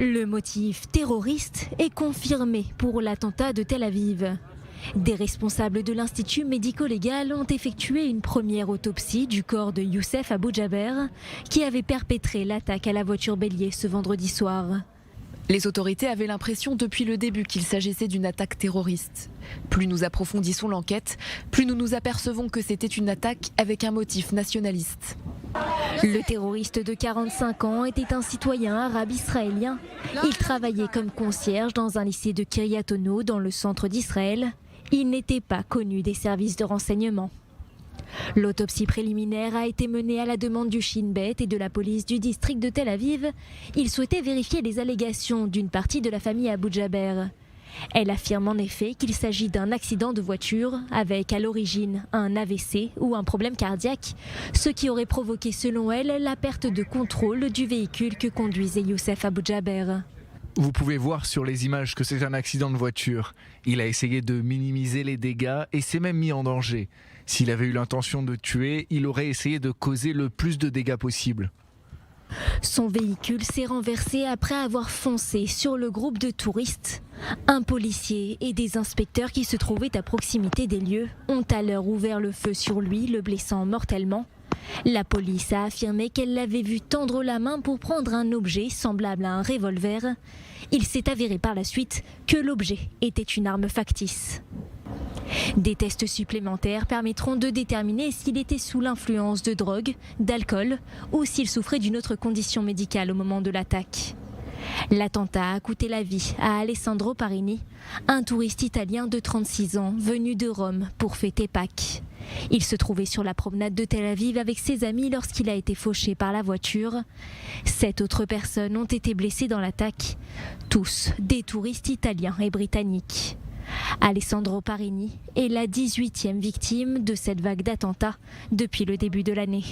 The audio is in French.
Le motif terroriste est confirmé pour l'attentat de Tel Aviv. Des responsables de l'Institut médico-légal ont effectué une première autopsie du corps de Youssef Abou Jaber, qui avait perpétré l'attaque à la voiture bélier ce vendredi soir. Les autorités avaient l'impression depuis le début qu'il s'agissait d'une attaque terroriste. Plus nous approfondissons l'enquête, plus nous nous apercevons que c'était une attaque avec un motif nationaliste. Le terroriste de 45 ans était un citoyen arabe israélien. Il travaillait comme concierge dans un lycée de Kiryat Ono dans le centre d'Israël. Il n'était pas connu des services de renseignement. L'autopsie préliminaire a été menée à la demande du Shin Bet et de la police du district de Tel Aviv. Ils souhaitaient vérifier les allégations d'une partie de la famille Abou Jaber. Elle affirme en effet qu'il s'agit d'un accident de voiture avec à l'origine un AVC ou un problème cardiaque, ce qui aurait provoqué selon elle la perte de contrôle du véhicule que conduisait Youssef Abou Jaber. Vous pouvez voir sur les images que c'est un accident de voiture. Il a essayé de minimiser les dégâts et s'est même mis en danger. S'il avait eu l'intention de tuer, il aurait essayé de causer le plus de dégâts possible. Son véhicule s'est renversé après avoir foncé sur le groupe de touristes. Un policier et des inspecteurs qui se trouvaient à proximité des lieux ont alors ouvert le feu sur lui, le blessant mortellement. La police a affirmé qu'elle l'avait vu tendre la main pour prendre un objet semblable à un revolver. Il s'est avéré par la suite que l'objet était une arme factice. Des tests supplémentaires permettront de déterminer s'il était sous l'influence de drogue, d'alcool ou s'il souffrait d'une autre condition médicale au moment de l'attaque. L'attentat a coûté la vie à Alessandro Parini, un touriste italien de 36 ans venu de Rome pour fêter Pâques. Il se trouvait sur la promenade de Tel Aviv avec ses amis lorsqu'il a été fauché par la voiture. 7 autres personnes ont été blessées dans l'attaque, tous des touristes italiens et britanniques. Alessandro Parini est la 18e victime de cette vague d'attentats depuis le début de l'année.